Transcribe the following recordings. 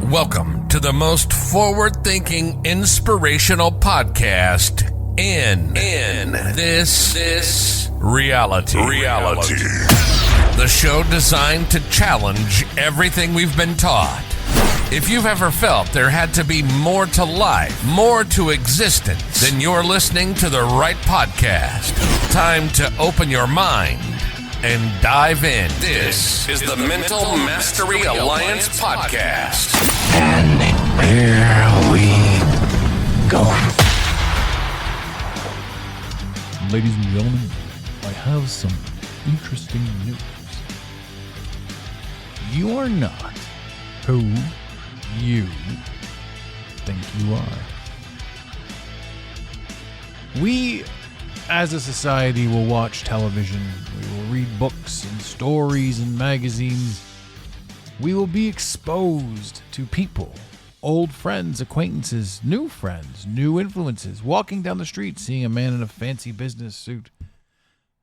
Welcome to the most forward-thinking, inspirational podcast in this reality. The show designed to challenge everything we've been taught. If you've ever felt there had to be more to life, more to existence, then you're listening to the right podcast. Time to open your mind and dive in. This is the Mental Mastery Alliance podcast. And here we go. Ladies and gentlemen, I have some interesting news. You are not who you think you are. We, as a society, will watch television. We will read books and stories and magazines. We will be exposed to people, old friends, acquaintances, new friends, new influences, walking down the street, seeing a man in a fancy business suit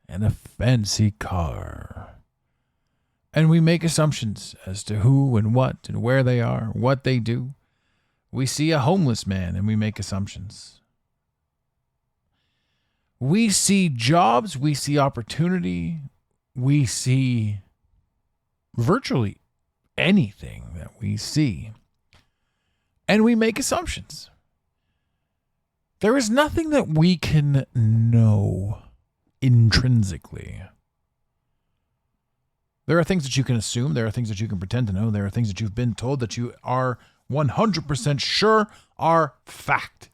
and a fancy car. And we make assumptions as to who and what and where they are, what they do. We see a homeless man and we make assumptions. We see jobs, we see opportunity, we see virtually anything that we see, and we make assumptions. There is nothing that we can know intrinsically. There are things that you can assume, there are things that you can pretend to know, there are things that you've been told that you are 100% sure are fact.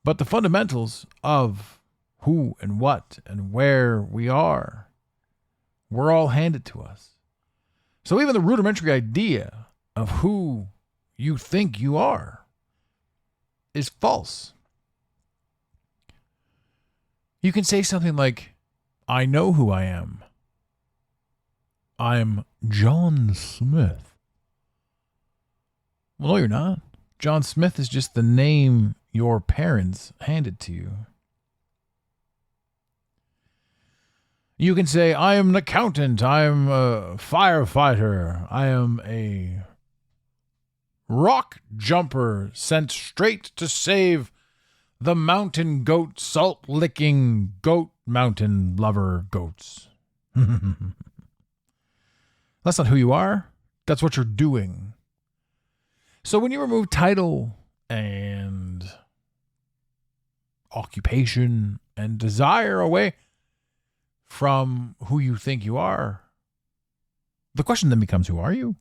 But the fundamentals of who and what and where we are, we're all handed to us. So even the rudimentary idea of who you think you are is false. You can say something like, I know who I am. I'm John Smith. Well, no, you're not. John Smith is just the name your parents handed to you. You can say, I am an accountant, I am a firefighter, I am a rock jumper sent straight to save the mountain goat, salt-licking goat mountain lover goats. That's not who you are. That's what you're doing. So when you remove title and occupation and desire away from who you think you are, the question then becomes, who are you?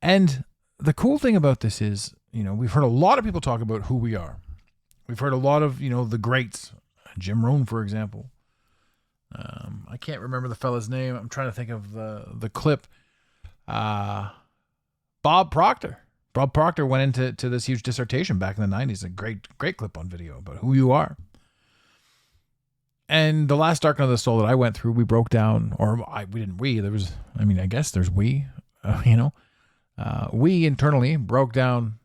And the cool thing about this is, we've heard a lot of people talk about who we are. We've heard a lot of, the greats, Jim Rohn, for example. I can't remember the fella's name. I'm trying to think of the clip. Bob Proctor. Bob Proctor went into this huge dissertation back in the 90s. A great clip on video about who you are. And the last Dark Night of the Soul that I went through, we broke down, I guess there's we, we internally broke down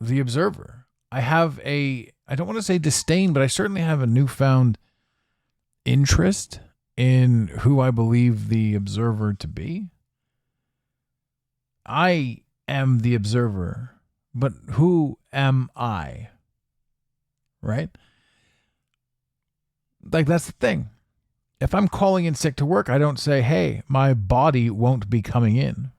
the observer. I have I don't want to say disdain, but I certainly have a newfound interest in who I believe the observer to be. I am the observer, but who am I? Right? Like, that's the thing. If I'm calling in sick to work, I don't say, hey, my body won't be coming in.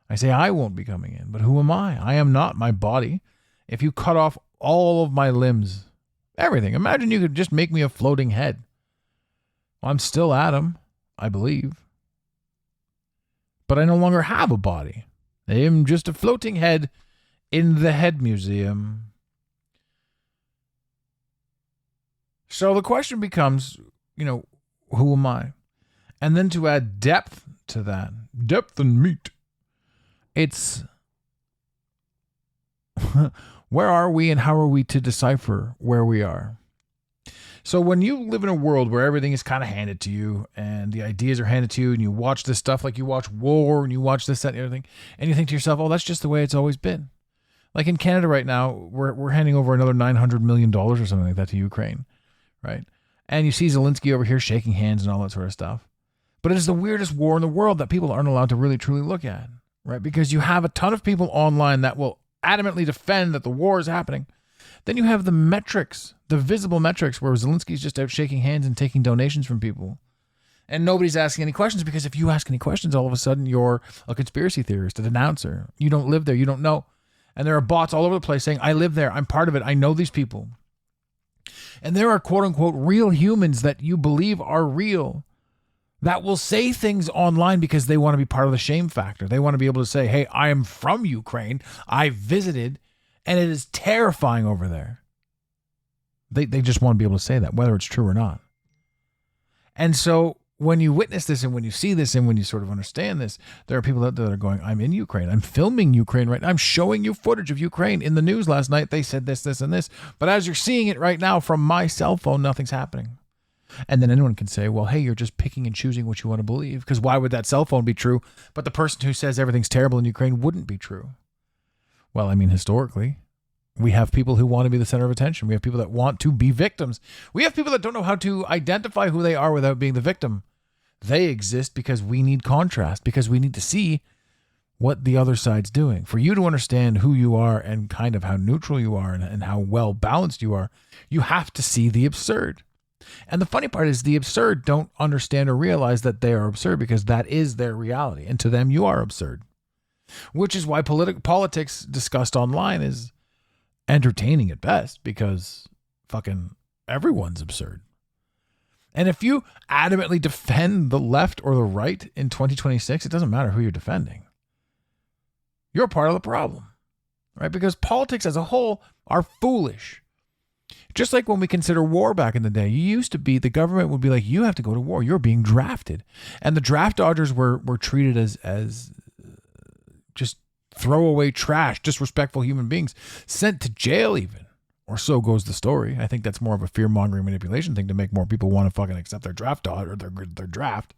I say I won't be coming in, but who am I? I am not my body. If you cut off all of my limbs, everything, imagine you could just make me a floating head. Well, I'm still Adam, I believe. But I no longer have a body. I am just a floating head in the head museum. So the question becomes, who am I? And then to add depth to that, depth and meat, it's where are we and how are we to decipher where we are? So when you live in a world where everything is kind of handed to you and the ideas are handed to you and you watch this stuff like you watch war and you watch this, that, and the other thing, and you think to yourself, oh, that's just the way it's always been. Like in Canada right now, we're handing over another $900 million or something like that to Ukraine. Right? And you see Zelensky over here shaking hands and all that sort of stuff. But it is the weirdest war in the world that people aren't allowed to really truly look at. right? Because you have a ton of people online that will adamantly defend that the war is happening. Then you have the metrics, the visible metrics, where Zelensky's just out shaking hands and taking donations from people. And nobody's asking any questions, because if you ask any questions, all of a sudden you're a conspiracy theorist, a denouncer. You don't live there. You don't know. And there are bots all over the place saying, I live there. I'm part of it. I know these people. And there are quote unquote real humans that you believe are real that will say things online because they want to be part of the shame factor. They want to be able to say, hey, I am from Ukraine. I visited, and it is terrifying over there. They just want to be able to say that, whether it's true or not. And so when you witness this and when you see this and when you sort of understand this, there are people out there that are going, I'm in Ukraine. I'm filming Ukraine right now. I'm showing you footage of Ukraine. In the news last night, they said this, this, and this. But as you're seeing it right now from my cell phone, nothing's happening. And then anyone can say, well, hey, you're just picking and choosing what you want to believe. Because why would that cell phone be true, but the person who says everything's terrible in Ukraine wouldn't be true? Well, I mean, historically, we have people who want to be the center of attention. We have people that want to be victims. We have people that don't know how to identify who they are without being the victim. They exist because we need contrast, because we need to see what the other side's doing. For you to understand who you are and kind of how neutral you are and how well balanced you are, you have to see the absurd. And the funny part is the absurd don't understand or realize that they are absurd, because that is their reality. And to them, you are absurd. Which is why politics discussed online is entertaining at best, because fucking everyone's absurd. And if you adamantly defend the left or the right in 2026, it doesn't matter who you're defending. You're part of the problem, right? Because politics as a whole are foolish. Just like when we consider war back in the day, you used to be, the government would be like, you have to go to war. You're being drafted. And the draft dodgers were treated as just throwaway trash, disrespectful human beings, sent to jail even. Or so goes the story. I think that's more of a fear-mongering manipulation thing to make more people want to fucking accept their draft dodge or their draft.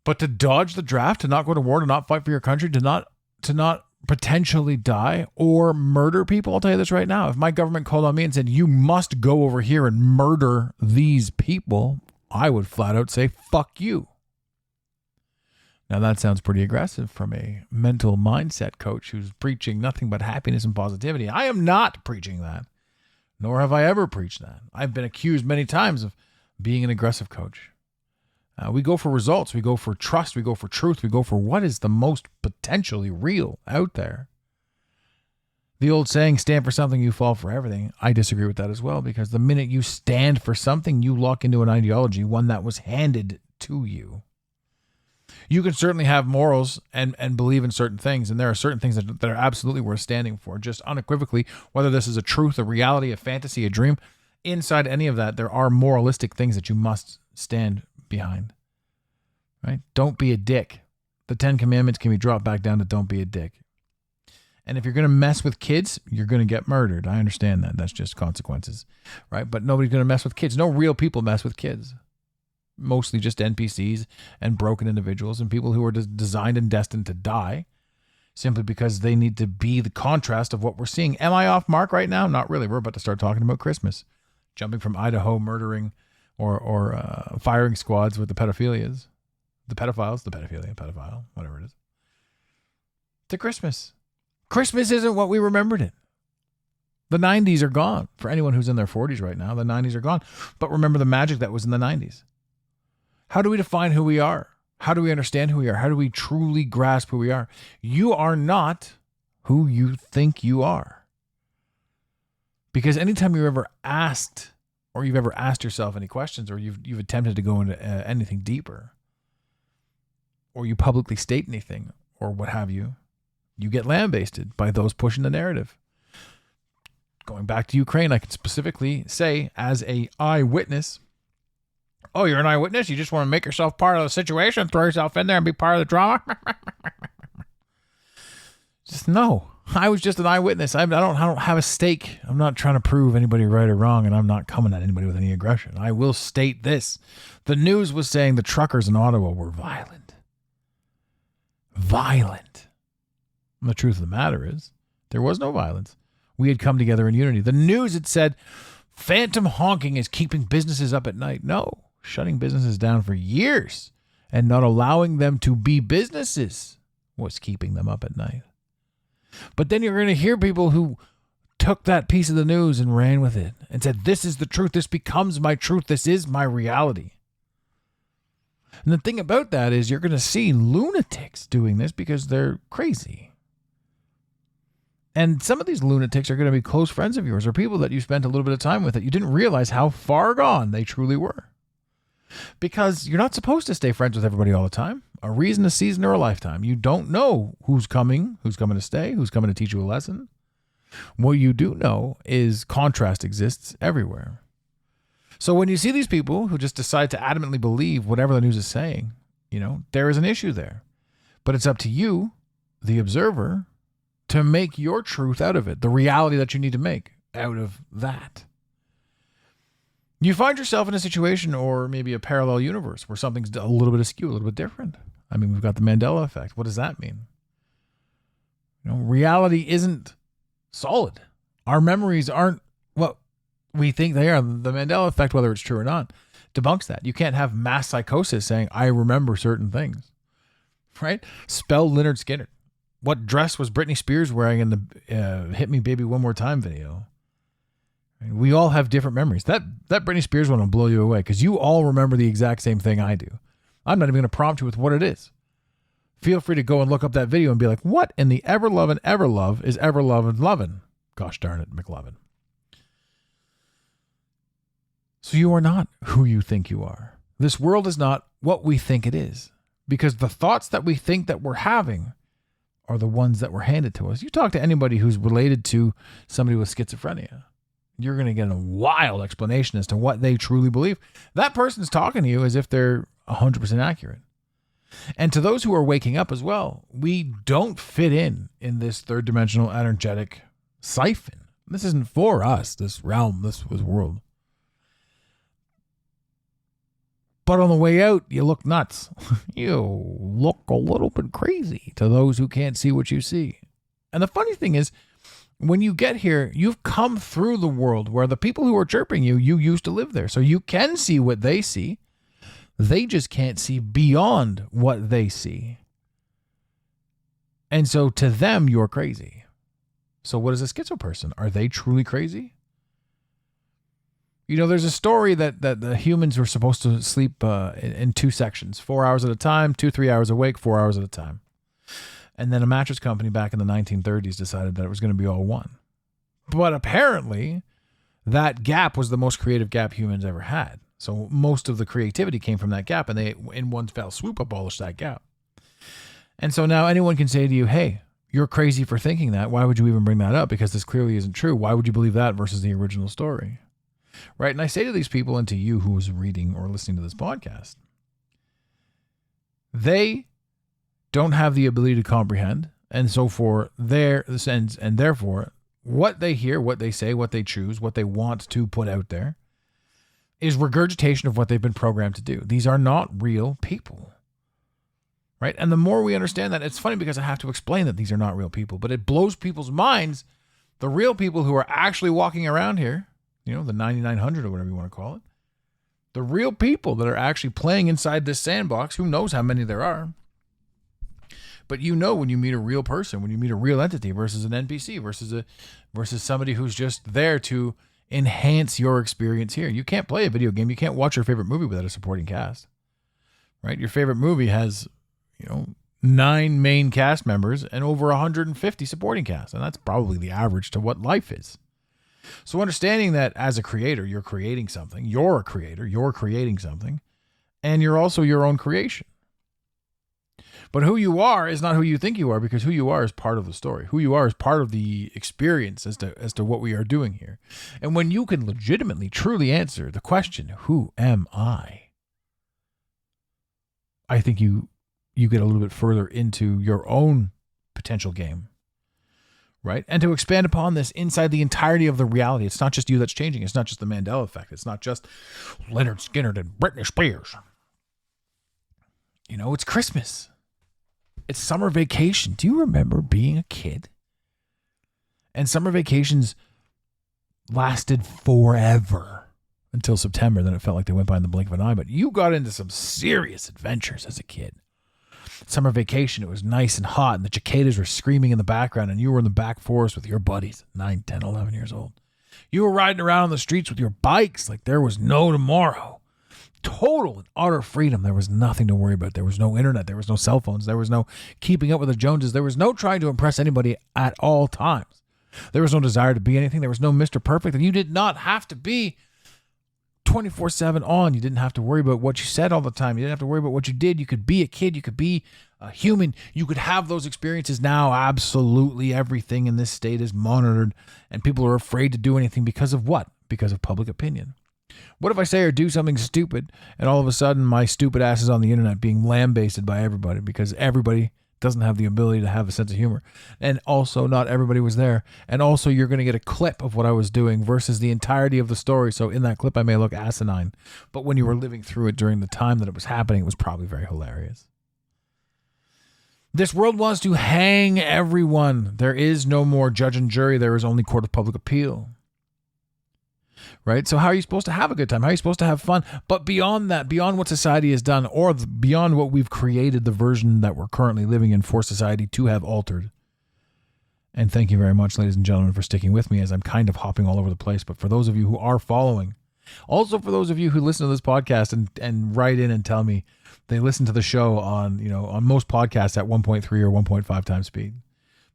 But to dodge the draft, to not go to war, to not fight for your country, to not potentially die or murder people. I'll tell you this right now. If my government called on me and said, you must go over here and murder these people, I would flat out say, fuck you. Now that sounds pretty aggressive from a mental mindset coach who's preaching nothing but happiness and positivity. I am not preaching that, nor have I ever preached that. I've been accused many times of being an aggressive coach. We go for results. We go for trust. We go for truth. We go for what is the most potentially real out there. The old saying, stand for something, you fall for everything. I disagree with that as well, because the minute you stand for something, you lock into an ideology, one that was handed to you. You can certainly have morals and believe in certain things, and there are certain things that are absolutely worth standing for, just unequivocally, whether this is a truth, a reality, a fantasy, a dream. Inside any of that, there are moralistic things that you must stand behind, right? Don't be a dick. The 10 Commandments can be dropped back down to don't be a dick. And if you're going to mess with kids, you're going to get murdered. I understand that. That's just consequences, right? But nobody's going to mess with kids. No real people mess with kids. Mostly just NPCs and broken individuals and people who are designed and destined to die simply because they need to be the contrast of what we're seeing. Am I off mark right now? Not really. We're about to start talking about Christmas. Jumping from Idaho murdering or firing squads with the pedophile, whatever it is, to Christmas. Christmas isn't what we remembered it. The 90s are gone. For anyone who's in their 40s right now, the 90s are gone. But remember the magic that was in the 90s. How do we define who we are? How do we understand who we are? How do we truly grasp who we are? You are not who you think you are. Because anytime you're ever asked, or you've ever asked yourself any questions, or you've attempted to go into anything deeper, or you publicly state anything, or what have you, you get lambasted by those pushing the narrative. Going back to Ukraine, I can specifically say, as a eyewitness, oh, you're an eyewitness? You just want to make yourself part of the situation, throw yourself in there and be part of the drama? Just no. I was just an eyewitness. I don't have a stake. I'm not trying to prove anybody right or wrong, and I'm not coming at anybody with any aggression. I will state this. The news was saying the truckers in Ottawa were violent. Violent. And the truth of the matter is, there was no violence. We had come together in unity. The news had said, phantom honking is keeping businesses up at night. No, shutting businesses down for years and not allowing them to be businesses was keeping them up at night. But then you're going to hear people who took that piece of the news and ran with it and said, this is the truth. This becomes my truth. This is my reality. And the thing about that is you're going to see lunatics doing this because they're crazy. And some of these lunatics are going to be close friends of yours or people that you spent a little bit of time with that you didn't realize how far gone they truly were. Because you're not supposed to stay friends with everybody all the time. A reason, a season, or a lifetime. You don't know who's coming to stay, who's coming to teach you a lesson. What you do know is contrast exists everywhere. So when you see these people who just decide to adamantly believe whatever the news is saying, there is an issue there. But it's up to you, the observer, to make your truth out of it, the reality that you need to make out of that. You find yourself in a situation or maybe a parallel universe where something's a little bit askew, a little bit different. I mean, we've got the Mandela effect. What does that mean? Reality isn't solid. Our memories aren't what we think they are. The Mandela effect, whether it's true or not, debunks that. You can't have mass psychosis saying, I remember certain things, right? Spell Lynyrd Skynyrd. What dress was Britney Spears wearing in the Hit Me Baby One More Time video? We all have different memories. That Britney Spears one will blow you away because you all remember the exact same thing I do. I'm not even going to prompt you with what it is. Feel free to go and look up that video and be like, what in the ever lovin' ever love is ever lovin' lovin'? Gosh darn it, McLovin. So you are not who you think you are. This world is not what we think it is because the thoughts that we think that we're having are the ones that were handed to us. You talk to anybody who's related to somebody with schizophrenia, you're going to get a wild explanation as to what they truly believe. That person's talking to you as if they're 100% accurate. And to those who are waking up as well, we don't fit in this third dimensional energetic siphon. This isn't for us, this realm, this world. But on the way out, you look nuts. You look a little bit crazy to those who can't see what you see. And the funny thing is, when you get here, you've come through the world where the people who are chirping you used to live there. So you can see what they see. They just can't see beyond what they see. And so to them, you're crazy. So what is a schizo person? Are they truly crazy? There's a story that the humans were supposed to sleep in two sections, 4 hours at a time, 2-3 hours awake, 4 hours at a time. And then a mattress company back in the 1930s decided that it was going to be all one. But apparently, that gap was the most creative gap humans ever had. So most of the creativity came from that gap, and they, in one fell swoop, abolished that gap. And so now anyone can say to you, hey, you're crazy for thinking that. Why would you even bring that up? Because this clearly isn't true. Why would you believe that versus the original story? Right? And I say to these people and to you who is reading or listening to this podcast, they don't have the ability to comprehend. And so for their sense, and therefore what they hear, what they say, what they choose, what they want to put out there is regurgitation of what they've been programmed to do. These are not real people. Right? And the more we understand that, it's funny because I have to explain that these are not real people, but it blows people's minds. The real people who are actually walking around here, the 9,900 or whatever you want to call it, the real people that are actually playing inside this sandbox, who knows how many there are. But when you meet a real person, when you meet a real entity versus an NPC versus somebody who's just there to enhance your experience here. You can't play a video game. You can't watch your favorite movie without a supporting cast, right? Your favorite movie has, 9 main cast members and over 150 supporting cast. And that's probably the average to what life is. So understanding that as a creator, you're creating something, you're a creator, you're creating something, and you're also your own creation. But who you are is not who you think you are, because who you are is part of the story. Who you are is part of the experience as to what we are doing here. And when you can legitimately, truly answer the question, who am I think you get a little bit further into your own potential game. Right? And to expand upon this inside the entirety of the reality, it's not just you that's changing. It's not just the Mandela effect. It's not just Lynyrd Skynyrd and Britney Spears. It's Christmas. It's summer vacation. Do you remember being a kid? And summer vacations lasted forever. until September. Then it felt like they went by in the blink of an eye. But you got into some serious adventures as a kid. Summer vacation, it was nice and hot, and the cicadas were screaming in the background, and you were in the back forest with your buddies, 9, 10, 11 years old. You were riding around on the streets with your bikes like there was no tomorrow. Total and utter freedom. There was nothing to worry about. There was no internet. There was no cell phones. There was no keeping up with the Joneses. There was no trying to impress anybody at all times. There was no desire to be anything. There was no Mr. Perfect, and you did not have to be 24/7 on. You didn't have to worry about what you said all the time. You didn't have to worry about what you did. You could be a kid. You could be a human. You could have those experiences. Now, absolutely everything in this state is monitored, and people are afraid to do anything because of what? Because of public opinion. What if I say or do something stupid, and all of a sudden my stupid ass is on the internet being lambasted by everybody because everybody doesn't have the ability to have a sense of humor. And also not everybody was there. And also you're going to get a clip of what I was doing versus the entirety of the story. So in that clip, I may look asinine. But when you were living through it during the time that it was happening, it was probably very hilarious. This world wants to hang everyone. There is no more judge and jury. There is only court of public appeal. Right? So how are you supposed to have a good time? How are you supposed to have fun? But beyond that, beyond what society has done, or beyond what we've created, the version that we're currently living in for society to have altered. And thank you very much, ladies and gentlemen, for sticking with me as I'm kind of hopping all over the place. But for those of you who are following, also for those of you who listen to this podcast and write in and tell me they listen to the show on most podcasts at 1.3 or 1.5 times speed.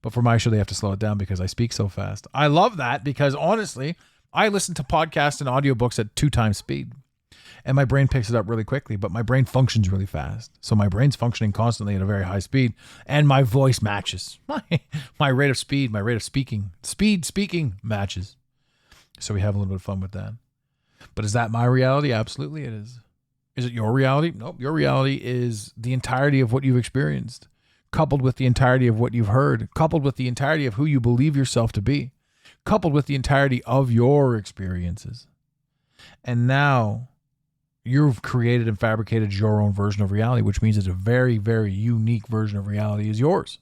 But for my show, they have to slow it down because I speak so fast. I love that because honestly, I listen to podcasts and audiobooks at 2 times speed, and my brain picks it up really quickly, but my brain functions really fast. So my brain's functioning constantly at a very high speed, and my voice matches. My rate of speed, my rate of speaking matches. So we have a little bit of fun with that. But is that my reality? Absolutely it is. Is it your reality? Nope. Your reality is the entirety of what you've experienced, coupled with the entirety of what you've heard, coupled with the entirety of who you believe yourself to be, coupled with the entirety of your experiences. And now you've created and fabricated your own version of reality, which means it's a very, very unique version of reality is yours.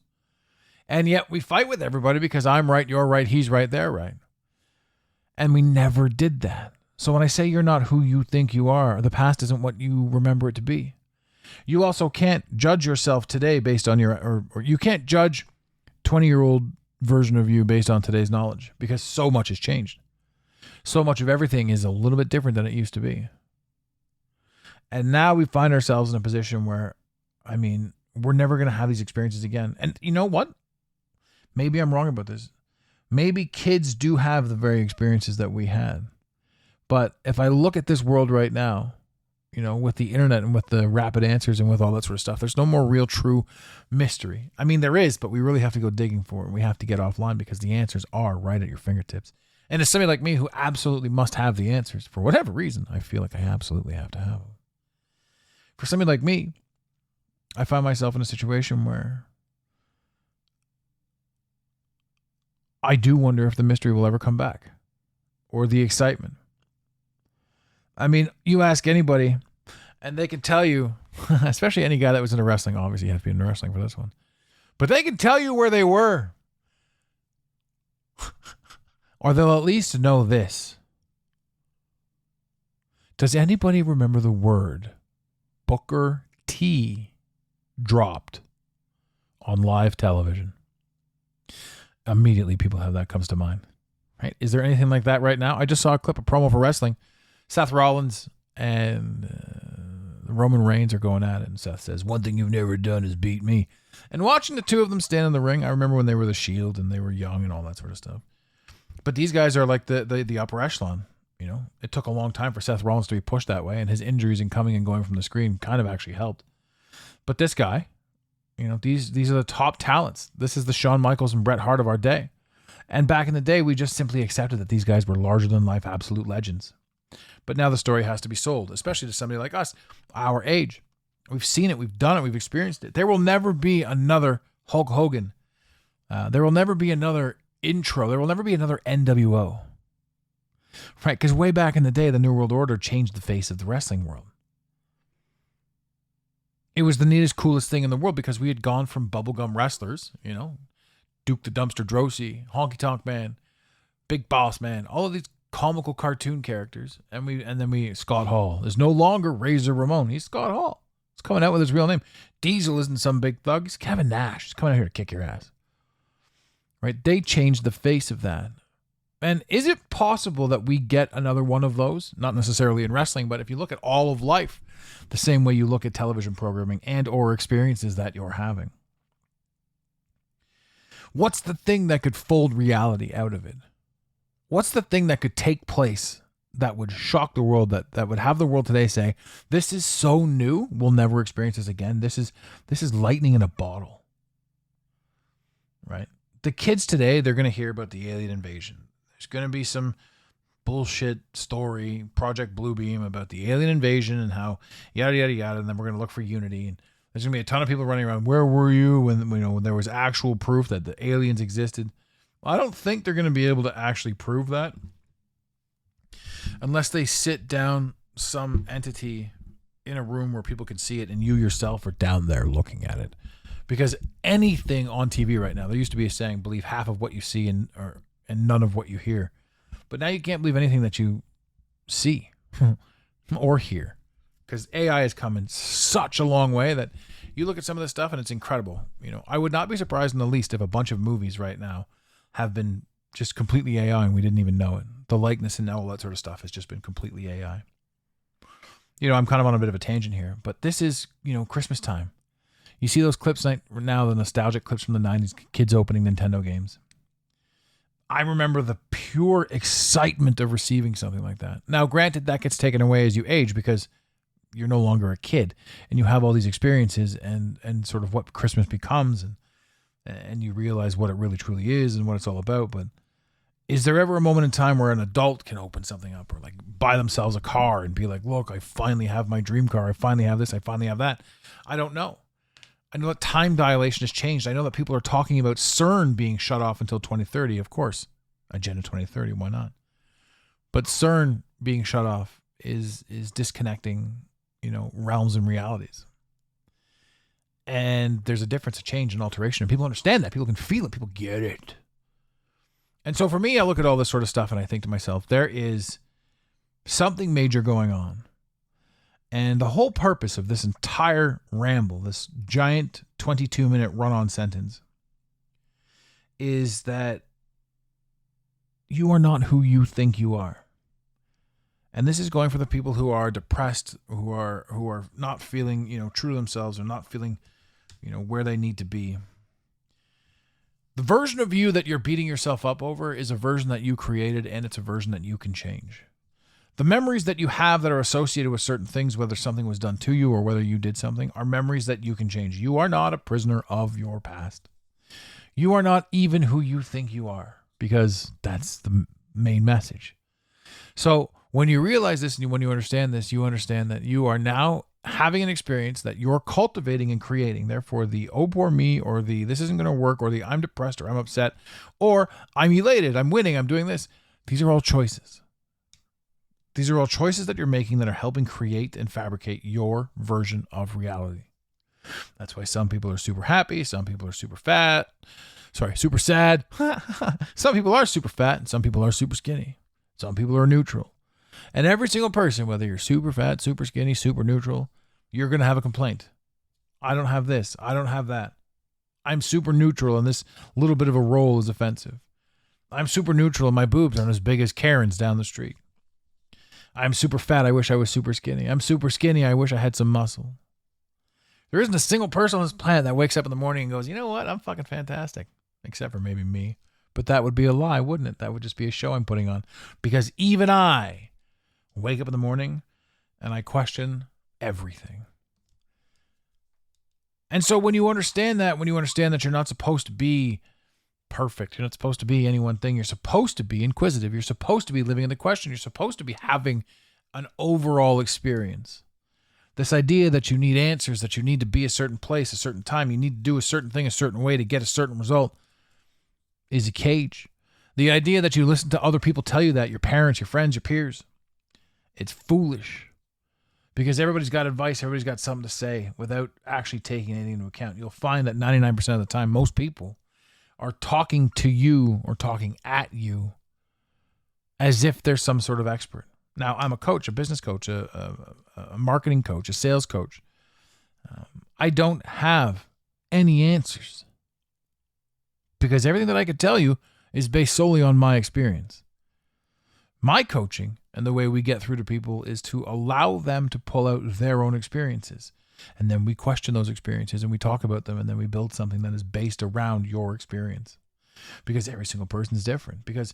And yet we fight with everybody because I'm right, you're right, he's right, they're right. And we never did that. So when I say you're not who you think you are, the past isn't what you remember it to be. You also can't judge yourself today based on or you can't judge 20-year-old version of you based on today's knowledge because so much has changed. So much of everything is a little bit different than it used to be. And now we find ourselves in a position where, we're never going to have these experiences again. And you know what? Maybe I'm wrong about this. Maybe kids do have the very experiences that we had. But if I look at this world right now, with the internet and with the rapid answers and with all that sort of stuff, there's no more real true mystery. There is, but we really have to go digging for it. We have to get offline because the answers are right at your fingertips. And as somebody like me who absolutely must have the answers for whatever reason, I feel like I absolutely have to have them. For somebody like me, I find myself in a situation where I do wonder if the mystery will ever come back or the excitement. You ask anybody and they can tell you, especially any guy that was into wrestling, obviously you have to be into wrestling for this one, but they can tell you where they were. Or they'll at least know this. Does anybody remember the word Booker T dropped on live television? Immediately people have that comes to mind. Right? Is there anything like that right now? I just saw a clip of promo for wrestling. Seth Rollins and Roman Reigns are going at it, and Seth says, "One thing you've never done is beat me." And watching the two of them stand in the ring, I remember when they were the Shield and they were young and all that sort of stuff. But these guys are like the upper echelon. It took a long time for Seth Rollins to be pushed that way, and his injuries and coming and going from the screen kind of actually helped. But this guy, these are the top talents. This is the Shawn Michaels and Bret Hart of our day. And back in the day, we just simply accepted that these guys were larger than life, absolute legends. But now the story has to be sold, especially to somebody like us, our age. We've seen it. We've done it. We've experienced it. There will never be another Hulk Hogan. There will never be another intro. There will never be another NWO. Right? Because way back in the day, the New World Order changed the face of the wrestling world. It was the neatest, coolest thing in the world because we had gone from bubblegum wrestlers, Duke the Dumpster Droese, Honky Tonk Man, Big Boss Man, all of these comical cartoon characters, and then we Scott Hall is no longer Razor Ramon. He's Scott Hall. He's coming out with his real name. Diesel isn't some big thug. He's Kevin Nash. He's coming out here to kick your ass. Right? They changed the face of that. And is it possible that we get another one of those? Not necessarily in wrestling, but if you look at all of life, the same way you look at television programming and or experiences that you're having. What's the thing that could fold reality out of it? What's the thing that could take place that would shock the world, that would have the world today say, this is so new, we'll never experience this again. This is lightning in a bottle. Right? The kids today, they're going to hear about the alien invasion. There's going to be some bullshit story, Project Bluebeam, about the alien invasion and how yada, yada, yada, and then we're going to look for unity. And there's going to be a ton of people running around, where were you when there was actual proof that the aliens existed? Well, I don't think they're going to be able to actually prove that unless they sit down some entity in a room where people can see it and you yourself are down there looking at it. Because anything on TV right now, there used to be a saying, believe half of what you see and none of what you hear. But now you can't believe anything that you see or hear, because AI has come in such a long way that you look at some of this stuff and it's incredible. I would not be surprised in the least if a bunch of movies right now have been just completely AI and we didn't even know it. The likeness and all that sort of stuff has just been completely AI. I'm kind of on a bit of a tangent here, but this is, Christmas time. You see those clips now, the nostalgic clips from the 90s, kids opening Nintendo games. I remember the pure excitement of receiving something like that. Now, granted, that gets taken away as you age because you're no longer a kid and you have all these experiences and sort of what Christmas becomes and you realize what it really truly is and what it's all about. But is there ever a moment in time where an adult can open something up or like buy themselves a car and be like, look, I finally have my dream car. I finally have this. I finally have that. I don't know. I know that time dilation has changed. I know that people are talking about CERN being shut off until 2030. Of course, Agenda 2030, why not? But CERN being shut off is disconnecting, realms and realities. And there's a difference, a change, an alteration. And people understand that. People can feel it. People get it. And so for me, I look at all this sort of stuff and I think to myself, there is something major going on. And the whole purpose of this entire ramble, this giant 22-minute run-on sentence, is that you are not who you think you are. And this is going for the people who are depressed, who are not feeling, true to themselves, or not feeling, where they need to be. The version of you that you're beating yourself up over is a version that you created, and it's a version that you can change. The memories that you have that are associated with certain things, whether something was done to you or whether you did something, are memories that you can change. You are not a prisoner of your past. You are not even who you think you are, because that's the main message. So when you realize this and when you understand this, you understand that you are now having an experience that you're cultivating and creating. Therefore, the oh poor me, or the this isn't going to work, or the I'm depressed, or I'm upset, or I'm elated, I'm winning, I'm doing this. These are all choices. These are all choices that you're making that are helping create and fabricate your version of reality. That's why some people are super happy. Some people are super sad. Some people are super fat and some people are super skinny. Some people are neutral. And every single person, whether you're super fat, super skinny, super neutral, you're going to have a complaint. I don't have this. I don't have that. I'm super neutral and this little bit of a roll is offensive. I'm super neutral and my boobs aren't as big as Karen's down the street. I'm super fat. I wish I was super skinny. I'm super skinny. I wish I had some muscle. There isn't a single person on this planet that wakes up in the morning and goes, you know what? I'm fucking fantastic. Except for maybe me. But that would be a lie, wouldn't it? That would just be a show I'm putting on. Because even I wake up in the morning and I question everything. And so when you understand that you're not supposed to be perfect, you're not supposed to be any one thing, you're supposed to be inquisitive, you're supposed to be living in the question, you're supposed to be having an overall experience. This idea that you need answers, that you need to be a certain place, a certain time, you need to do a certain thing a certain way to get a certain result is a cage. The idea that you listen to other people tell you that, your parents, your friends, your peers, it's foolish. Because everybody's got advice, everybody's got something to say without actually taking anything into account. You'll find that 99% of the time, most people are talking to you or talking at you as if they're some sort of expert. Now, I'm a coach, a business coach, a marketing coach, a sales coach. I don't have any answers because everything that I could tell you is based solely on my experience. My coaching and the way we get through to people is to allow them to pull out their own experiences. And then we question those experiences and we talk about them, and then we build something that is based around your experience. Because every single person is different. Because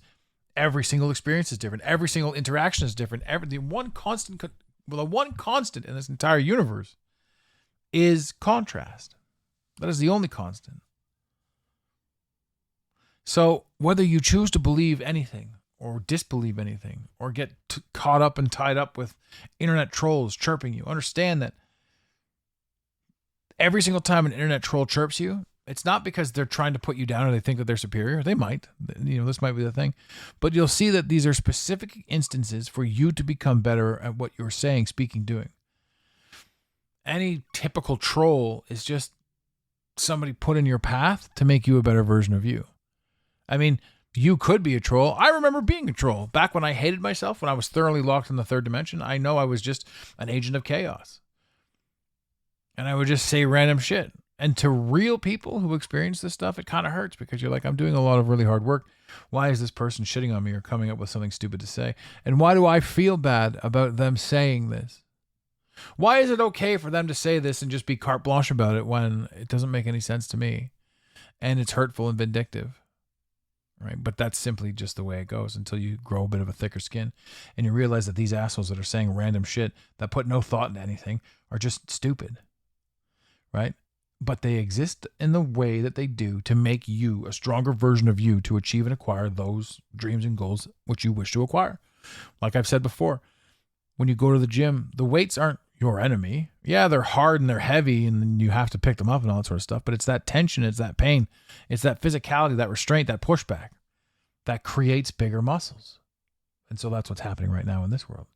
every single experience is different. Every single interaction is different. The one constant in this entire universe is contrast. That is the only constant. So whether you choose to believe anything or disbelieve anything or get caught up and tied up with internet trolls chirping you, understand that every single time an internet troll chirps you, it's not because they're trying to put you down or they think that they're superior. They might. This might be the thing. But you'll see that these are specific instances for you to become better at what you're saying, speaking, doing. Any typical troll is just somebody put in your path to make you a better version of you. I mean, you could be a troll. I remember being a troll. Back when I hated myself, when I was thoroughly locked in the third dimension, I know I was just an agent of chaos. And I would just say random shit. And to real people who experience this stuff, it kind of hurts because you're like, I'm doing a lot of really hard work. Why is this person shitting on me or coming up with something stupid to say? And why do I feel bad about them saying this? Why is it okay for them to say this and just be carte blanche about it when it doesn't make any sense to me? And it's hurtful and vindictive, right? But that's simply just the way it goes until you grow a bit of a thicker skin and you realize that these assholes that are saying random shit that put no thought into anything are just stupid, right? But they exist in the way that they do to make you a stronger version of you to achieve and acquire those dreams and goals which you wish to acquire. Like I've said before, when you go to the gym, the weights aren't your enemy. Yeah, they're hard and they're heavy and you have to pick them up and all that sort of stuff. But it's that tension, it's that pain, it's that physicality, that restraint, that pushback that creates bigger muscles. And so that's what's happening right now in this world.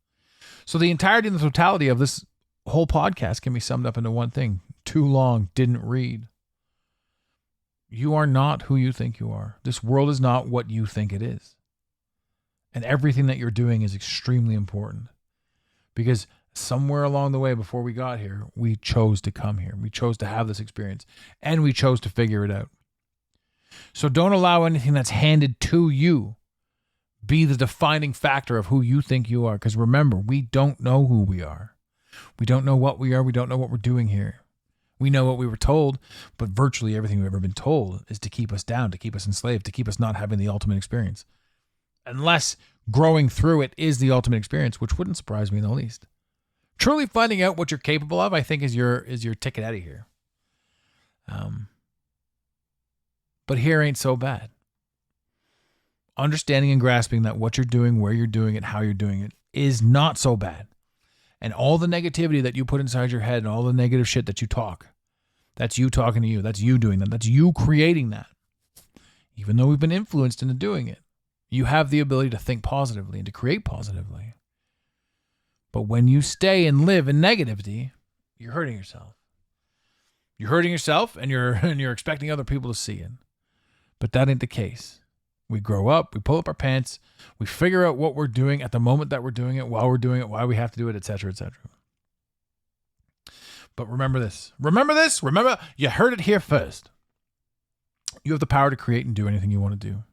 So the entirety and the totality of this whole podcast can be summed up into one thing. Too long, didn't read. You are not who you think you are. This world is not what you think it is. And everything that you're doing is extremely important. Because somewhere along the way before we got here, we chose to come here. We chose to have this experience. And we chose to figure it out. So don't allow anything that's handed to you be the defining factor of who you think you are. Because remember, we don't know who we are. We don't know what we are. We don't know what we're doing here. We know what we were told, but virtually everything we've ever been told is to keep us down, to keep us enslaved, to keep us not having the ultimate experience. Unless growing through it is the ultimate experience, which wouldn't surprise me in the least. Truly finding out what you're capable of, I think, is your ticket out of here. But here ain't so bad. Understanding and grasping that what you're doing, where you're doing it, how you're doing it, is not so bad. And all the negativity that you put inside your head and all the negative shit that you talk, that's you talking to you. That's you doing that. That's you creating that. Even though we've been influenced into doing it, you have the ability to think positively and to create positively. But when you stay and live in negativity, you're hurting yourself. You're hurting yourself and you're expecting other people to see it. But that ain't the case. We grow up, we pull up our pants, we figure out what we're doing at the moment that we're doing it, while we're doing it, why we have to do it, etc., etc. But remember this. Remember, you heard it here first. You have the power to create and do anything you want to do.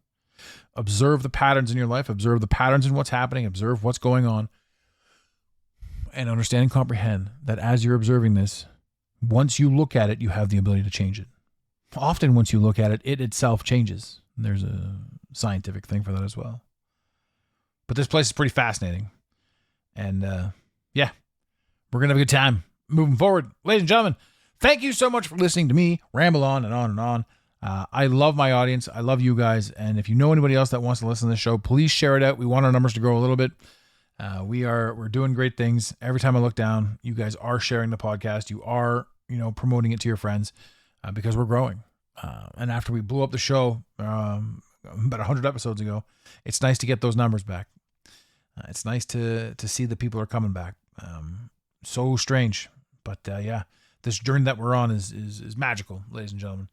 Observe the patterns in your life, observe the patterns in what's happening, observe what's going on, and understand and comprehend that as you're observing this, once you look at it, you have the ability to change it. Often once you look at it, it itself changes. There's a scientific thing for that as well. But this place is pretty fascinating. And yeah, we're going to have a good time moving forward. Ladies and gentlemen, thank you so much for listening to me ramble on and on and on. I love my audience. I love you guys. And if you know anybody else that wants to listen to this show, please share it out. We want our numbers to grow a little bit. We're doing great things. Every time I look down, you guys are sharing the podcast. You are, promoting it to your friends because we're growing. And after we blew up the show about 100 episodes ago, it's nice to get those numbers back. It's nice to see that people are coming back. So strange, but yeah, this journey that we're on is magical, ladies and gentlemen.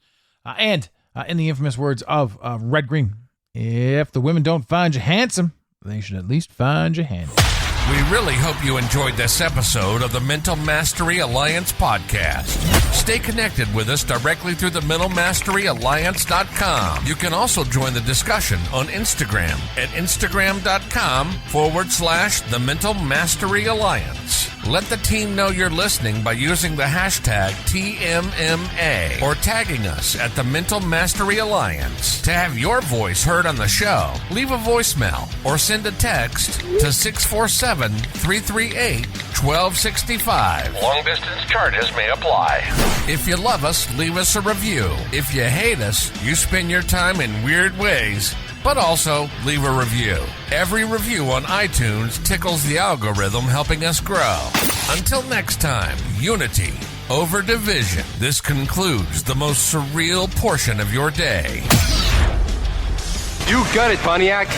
And in the infamous words of Red Green, if the women don't find you handsome, they should at least find you handy. We really hope you enjoyed this episode of the Mental Mastery Alliance podcast. Stay connected with us directly through the mentalmasteryalliance.com. You can also join the discussion on Instagram at instagram.com/the Mental Mastery Alliance. Let the team know you're listening by using the hashtag TMMA or tagging us at the Mental Mastery Alliance. To have your voice heard on the show, leave a voicemail or send a text to 647-338-1265. Long distance charges may apply. If you love us, leave us a review. If you hate us, you spend your time in weird ways, but also leave a review. Every review on iTunes tickles the algorithm, helping us grow. Until next time, unity over division. This concludes the most surreal portion of your day. You got it, Pontiac.